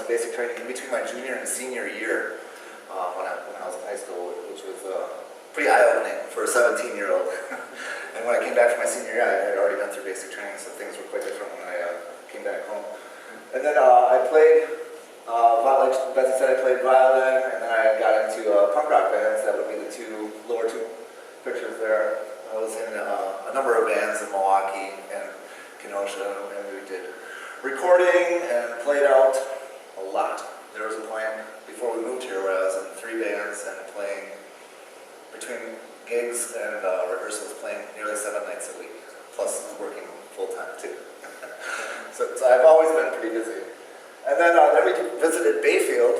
some basic training in between my junior and senior year when I was in high school, which was pretty eye-opening for a 17-year-old. And when I came back from my senior year, I had already done through basic training, so things were quite different when I came back home. And then I played, like Betsy said, I played violin, and then I got into punk rock bands. That would be the lower two pictures there. I was in a number of bands in Milwaukee and Kenosha, and we did recording and played out a lot. There was a point before we moved here where I was in 3 bands and playing between gigs and rehearsals, playing nearly 7 nights a week, plus working full-time too. so I've always been pretty busy. And then we visited Bayfield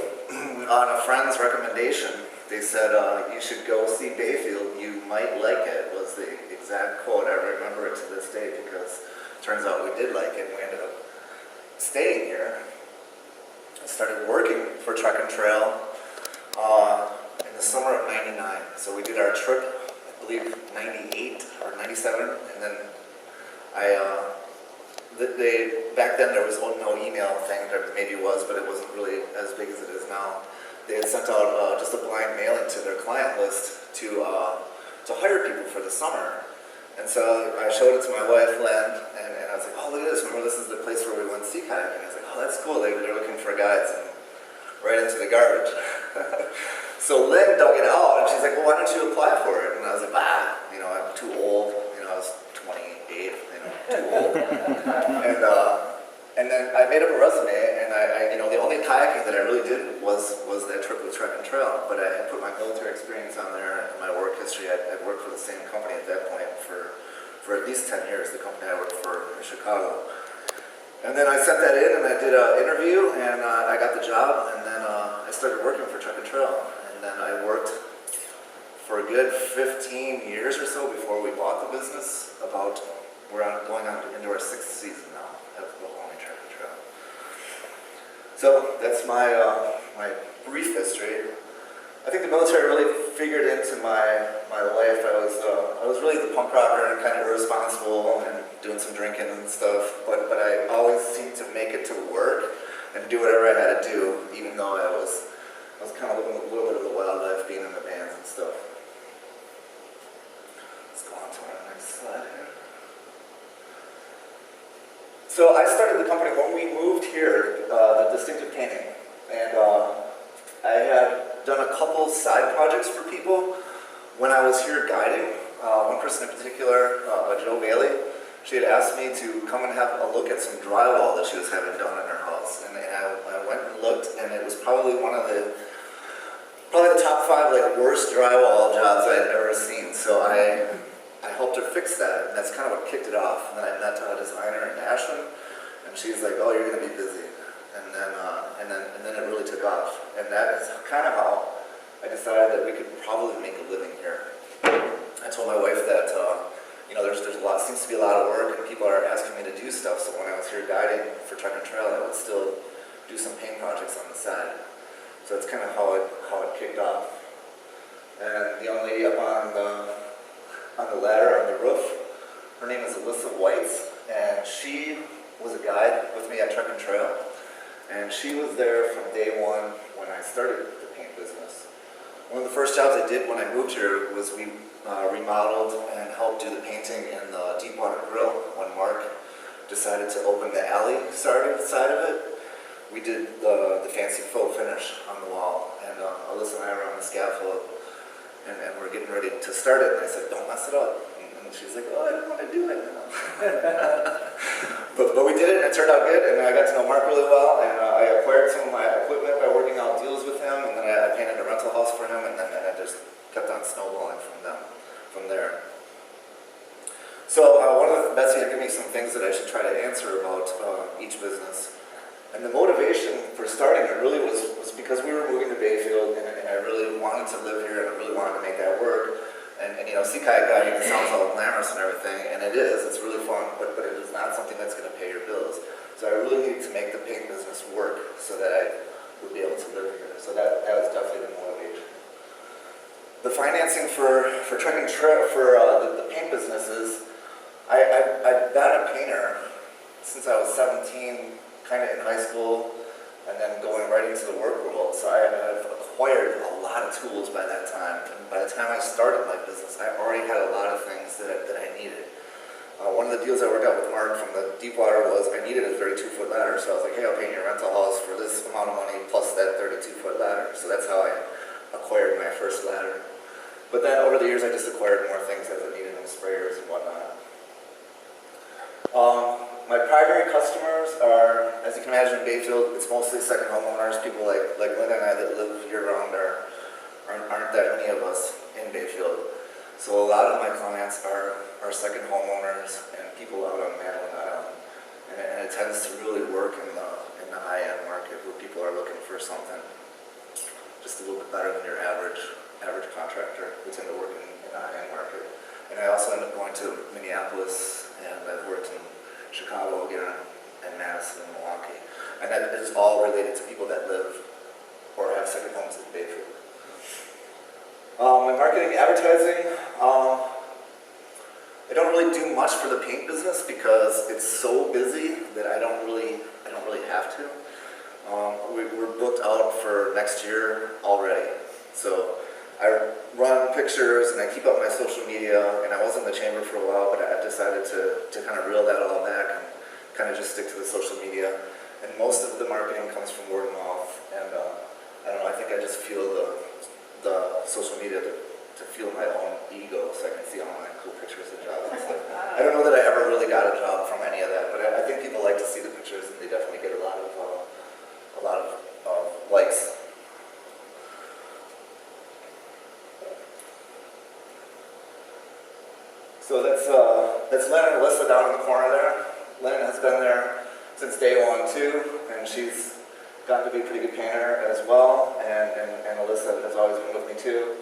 on a friend's recommendation. They said, you should go see Bayfield, you might like it, was the exact quote. I remember it to this day because it turns out we did like it, and we ended up staying here. I started working for Truck and Trail in the summer of '99. So we did our trip, I believe, 98 or 97, and then back then there was no email thing, there maybe was, but it wasn't really as big as it is now. They had sent out just a blind mailing to their client list to hire people for the summer. And so I showed it to my wife, Lynn, and I was like, oh, look at this, remember this is the place where we went sea kayaking. I was like, oh, that's cool, they're looking for guides, and right into the garbage. So Lynn dug it out, and she's like, well, why don't you apply for it? And I was like, I'm too old, I was 28, too old. And then I made up a resume, and the only kayaking that I really did was that trip with Truck and Trail, but I had put my military experience on there and my work history. I'd worked for the same company at that point for at least 10 years, the company I worked for in Chicago. And then I sent that in, and I did an interview, and I got the job, and then I started working for Truck and Trail. And then I worked for a good 15 years or so before we bought the business. We're going on into our 6th season now of the Mahoney Truck and Trail. So that's my brief history. I think the military really figured into my life. I was really the punk rocker and kind of irresponsible and doing some drinking and stuff, but I always seemed to make it to work and do whatever I had to do, even though I was kind of living a little bit of the wild life, being in the bands and stuff. Let's go on to our next slide here. So I started the company when we moved here, the Distinctive Painting, and I had done a couple side projects for people when I was here guiding. One person in particular, Jo Bailey, she had asked me to come and have a look at some drywall that she was having done in her house, and I went and looked, and it was probably the top 5 worst drywall jobs I had ever seen. So I helped her fix that, and that's kind of what kicked it off. And then I met a designer in Ashland, and she's like, "Oh, you're going to be busy," and then it really took off. And that is kind of how I decided that we could probably make a living here. I told my wife that seems to be a lot of work, and people are asking me to do stuff. So when I was here guiding for Truck and Trail, I would still do some paint projects on the side. So that's kind of how it kicked off. And the young lady up on the ladder on the roof, her name is Alyssa Weitz, and she was a guide with me at Truck and Trail, and she was there from day one when I started the paint business. One of the first jobs I did when I moved here was we remodeled and helped do the painting in the Deepwater Grill when Mark decided to open the alley side of it. We did the fancy faux finish on the wall, and Alyssa and I were on the scaffold, and we're getting ready to start it, and I said, "Don't mess it up." And she's like, "Oh, I don't want to do it now." but we did it, and it turned out good, and I got to know Mark really well, and I acquired some of my equipment by working out deals with him, and then I painted a rental house for him, and then I just kept on snowballing from there. So Betsy had given me some things that I should try to answer about each business. And the motivation for starting it really was because we were moving to Bayfield, and I really wanted to live here, and I really wanted to make that work. And sea kayak guiding, it sounds all glamorous and everything, and it is. It's really fun, but it is not something that's going to pay your bills. So I really needed to make the paint business work so that I would be able to live here. So that was definitely the motivation. The financing for Truck and Trail, for the paint businesses, I've been a painter since I was 17, kind of in high school, and then going right into the work world. So I've acquired a lot of tools by that time. And by the time I started my business, I already had a lot of things that I needed. One of the deals I worked out with Mark from the Deepwater was I needed a 32-foot ladder. So I was like, hey, I'll paint your rental house for this amount of money plus that 32-foot ladder. So that's how I acquired my first ladder. But then over the years, I just acquired more things as I needed them, sprayers and whatnot. My primary customers are, as you can imagine, in Bayfield, it's mostly second homeowners. People like Linda and I that live year-round aren't that many of us in Bayfield. So a lot of my clients are second homeowners and people out on Madeline Island. And it tends to really work in the high-end market where people are looking for something just a little bit better than your average contractor who tend to work in the high-end market. And I also end up going to Minneapolis, and I've worked in Chicago again, and Madison and Milwaukee. And that is all related to people that live or have second homes in Bayfield. My marketing, advertising, I don't really do much for the paint business because it's so busy that I don't really have to. We're booked out for next year already. So I run pictures and I keep up my social media, and I was in the chamber for a while, but I decided to kind of reel that all back and kind of just stick to the social media. And most of the marketing comes from word of mouth, and I don't know, I think I just feel the social media to feel my own ego, so I can see all my cool pictures of jobs and stuff. I don't know that I ever really got a job from any of that, but I think people like to see the pictures, and they definitely get a lot of likes. So that's Lynn and Alyssa down in the corner there. Lynn has been there since day one too, and she's gotten to be a pretty good painter as well, and Alyssa has always been with me too.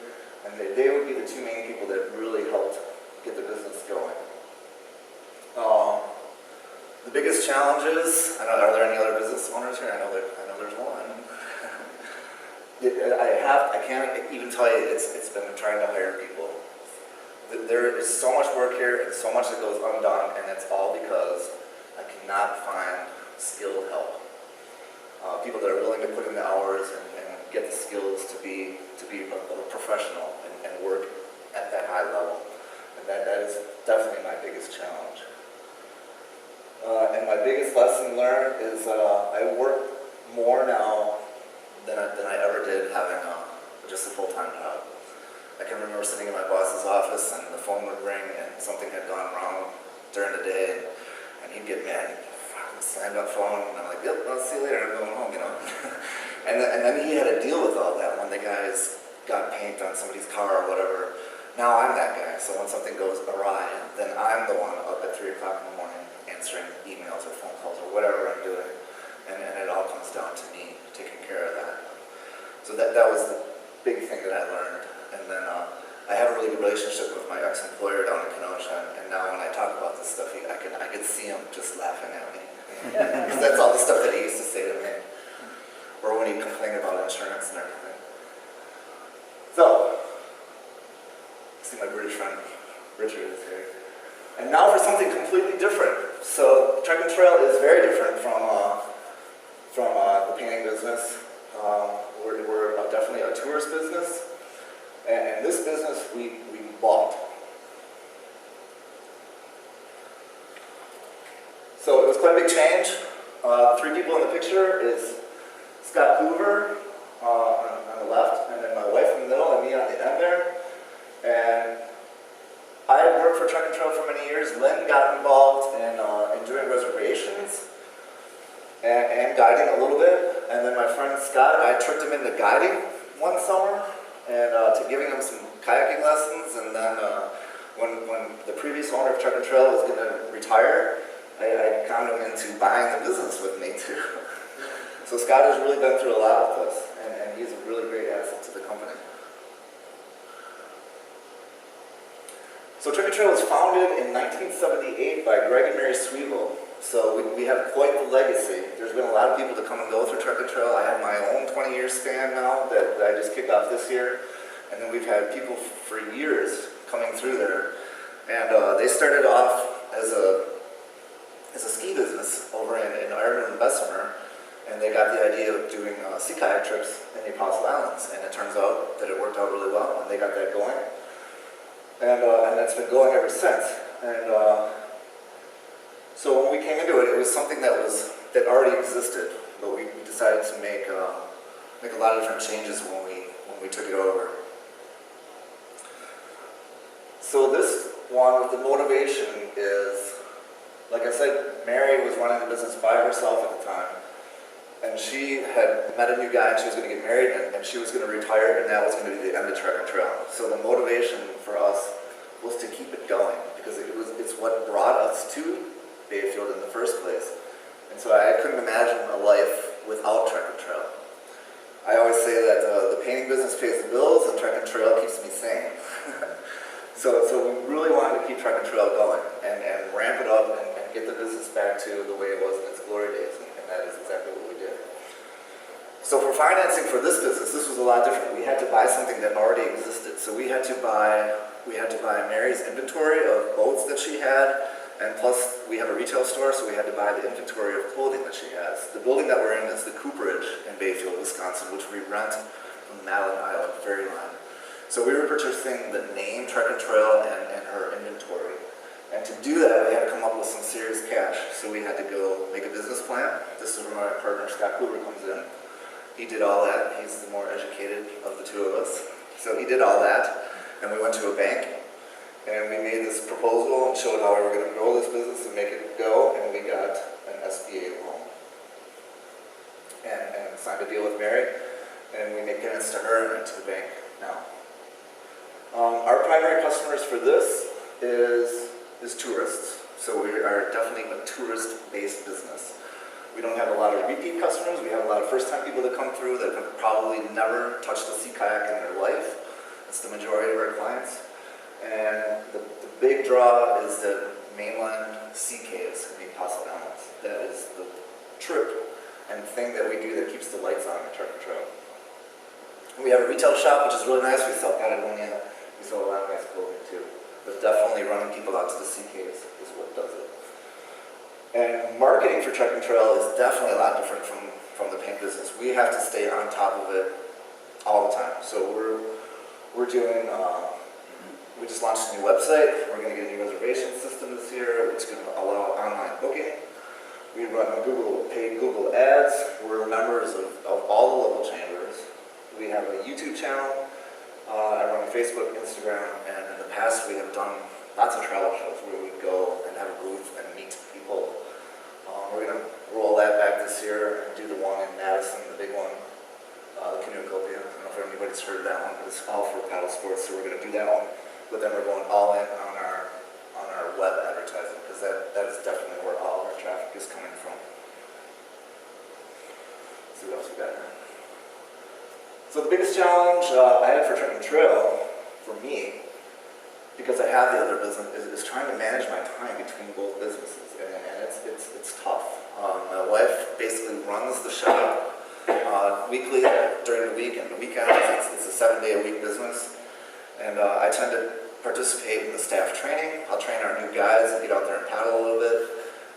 And they would be the two main people that really helped get the business going. The biggest challenges, I don't know, are there any other business owners here? I know there's one. I can't even tell you, it's been trying to hire people. There is so much work here and so much that goes undone, and it's all because I cannot find skilled help. People that are willing to put in the hours and get the skills to be a professional and work at that high level. And that is definitely my biggest challenge. And my biggest lesson learned is I work more now than I ever did having just a full-time job. I can remember sitting in my boss's office and the phone would ring and something had gone wrong during the day, and he'd get mad. Slammed up phone, and I'm like, yep, I'll see you later, I'm going home, you know. and then he had to deal with all that when the guys got paint on somebody's car or whatever. Now I'm that guy, so when something goes awry, then I'm the one up at 3 o'clock in the morning answering emails or phone calls or whatever I'm doing, and it all comes down to me taking care of that. So that was the big thing that I learned. And then I have a really good relationship with my ex-employer down in Kenosha, and now when I talk about this stuff, I can see him just laughing at me. Because that's all the stuff that he used to say to me. Or when he complained about insurance and everything. So, see my British friend, Richard is here. And now for something completely different. So, Truck and Trail is very different from the painting business. We're definitely a tourist business. And this business we bought. So it was quite a big change. The 3 people in the picture is Scott Hoover on the left, and then my wife in the middle, and me on the end there. And I had worked for Truck and Trail for many years. Lynn got involved in doing reservations and guiding a little bit. And then my friend Scott, I tricked him into guiding one summer and to giving him some kayaking lessons. And then when the previous owner of Truck and Trail was going to retire, I conned him into buying the business with me too. So Scott has really been through a lot with us, and he's a really great asset to the company. So Truck and Trail was founded in 1978 by Greg and Mary Sweevil. So we have quite the legacy. There's been a lot of people to come and go through Truck and Trail. I have my own 20-year span now that I just kicked off this year. And then we've had people for years coming through there. And they started off as a ski business over in Ireland and Bessemer. And they got the idea of doing sea kayak trips in the Apostle Islands, and it turns out that it worked out really well, and they got that going, and that's been going ever since. And so when we came into it, it was something that already existed, but we decided to make a lot of different changes when we took it over. So this one, the motivation is, like I said, Mary was running the business by herself at the time, and she had met a new guy, and she was going to get married, and she was going to retire, and that was going to be the end of Trek and Trail. So the motivation for us was to keep it going, because it's what brought us to Bayfield in the first place. And so I couldn't imagine a life without Trek and Trail. I always say that the painting business pays the bills, and Trek and Trail keeps me sane. So we really wanted to keep Trek and Trail going and ramp it up and get the business back to the way it was in its glory days, and that is exactly what we did. So for financing for this business, this was a lot different. We had to buy something that already existed. So we had to buy Mary's inventory of boats that she had, and plus we have a retail store, so we had to buy the inventory of clothing that she has. The building that we're in is the Cooperage in Bayfield, Wisconsin, which we rent from Madeline Island Ferry Line. So we were purchasing the name Trek and Trail and her inventory. And to do that, we had to come up with some serious cash. So we had to go make a business plan. This is where my partner Scott Kluber comes in. He did all that. He's the more educated of the two of us. So he did all that, and we went to a bank, and we made this proposal and showed how we were going to grow this business and make it go, and we got an SBA loan. And signed a deal with Mary, and we make payments to her and to the bank now. Our primary customers for this is tourists. So we are definitely a tourist-based business. We don't have a lot of repeat customers. We have a lot of first-time people that come through that have probably never touched a sea kayak in their life. That's the majority of our clients. And the big draw is the mainland sea caves in the Apostle Islands. That is the trip and thing that we do that keeps the lights on at Trek and Trail. We have a retail shop, which is really nice. We sell Patagonia. We sell a lot of nice clothing too. But definitely running people out to the sea caves is what does it. And marketing for Trek and Trail is definitely a lot different from the paint business. We have to stay on top of it all the time. So we're doing, we just launched a new website. We're going to get a new reservation system this year, which is going to allow online booking. We run paid Google ads. We're members of all the local chambers. We have a YouTube channel. I run Facebook, Instagram, and in the past we have done lots of travel shows where we go and have a booth and meet people. We're going to roll that back this year and do the one in Madison, the big one, the Canoecopia. I don't know if anybody's heard of that one, but it's all for paddle sports, so we're going to do that one. But then we're going all in on our web advertising, because that is definitely where all our traffic is coming from. Let's see what else we got here. So the biggest challenge I had for Trek and Trail, for me, because I have the other business, is trying to manage my time between both businesses, and it's tough. My wife basically runs the shop weekly during the week, and the weekends it's a 7-day-a-week business, and I tend to participate in the staff training. I'll train our new guys and get out there and paddle a little bit,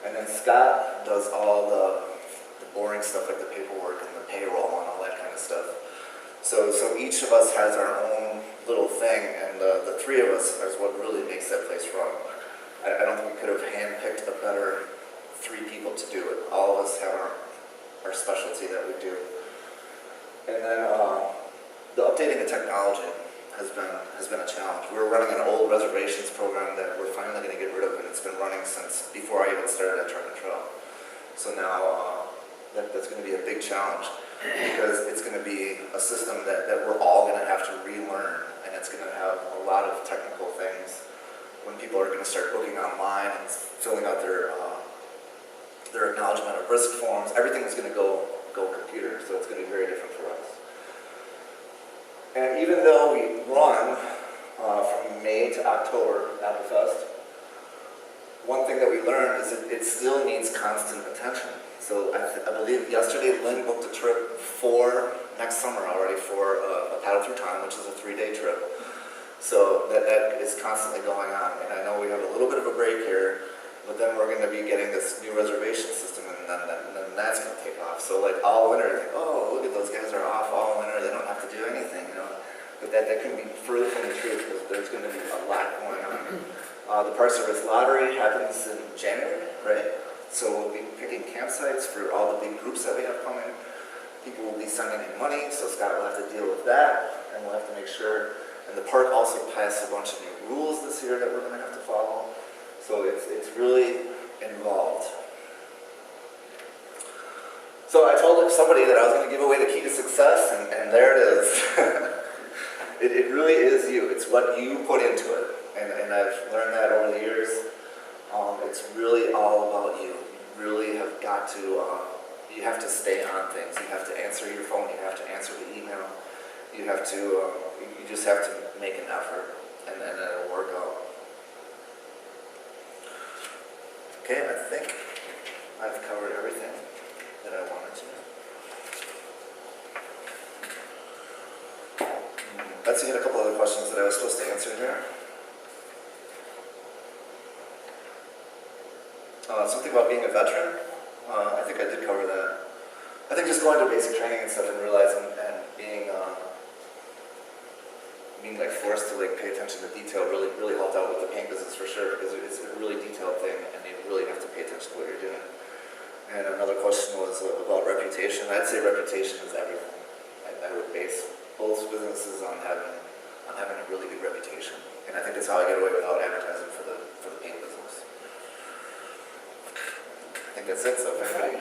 and then Scott does all the boring stuff like the paperwork and the payroll and all that kind of stuff. So each of us has our own little thing, and the three of us is what really makes that place run. I don't think we could have handpicked a better 3 people to do it. All of us have our specialty that we do. And then the updating the technology has been a challenge. We're running an old reservations program that we're finally going to get rid of, and it's been running since before I even started at Trek and Trail. So now that's going to be a big challenge, because it's going to be a system that we're all going to have to relearn, and it's going to have a lot of technical things. When people are going to start booking online and filling out their acknowledgement of risk forms, everything is going to go computer, so it's going to be very different for us. And even though we run from May to October at the Fest, one thing that we learned is it still needs constant attention. So I believe yesterday Lynn booked a trip for next summer already for a Paddle Through Time, which is a 3-day trip. So that is constantly going on. And I know we have a little bit of a break here, but then we're gonna be getting this new reservation system, and then that's gonna take off. So like all winter, like, oh, look at those guys are off all winter, they don't have to do anything, you know. But that couldn't be further from the truth, because there's gonna be a lot going on. The Park Service lottery happens in January, right? So we'll be picking campsites for all the big groups that we have coming. People will be sending in money, so Scott will have to deal with that, and we'll have to make sure. And the park also passed a bunch of new rules this year that we're going to have to follow. So it's really involved. So I told somebody that I was going to give away the key to success, and there it is. It really is you. It's what you put into it. And I've learned that over the years. It's really all about you. You really have got to, you have to stay on things. You have to answer your phone. You have to answer the email. You have to, you just have to make an effort, and then it'll work out. Okay, I think I've covered everything that I wanted to. Betsy had a couple other questions that I was supposed to answer here. Something about being a veteran. I think I did cover that. I think just going to basic training and stuff and realizing and being like forced to like pay attention to detail really helped out with the paint business for sure, because it's a really detailed thing and you really have to pay attention to what you're doing. And another question was about reputation. I'd say reputation is everything. I would base both businesses on having a really good reputation, and I think that's how I get away without advertising for the paint business. I think that's it. So if anybody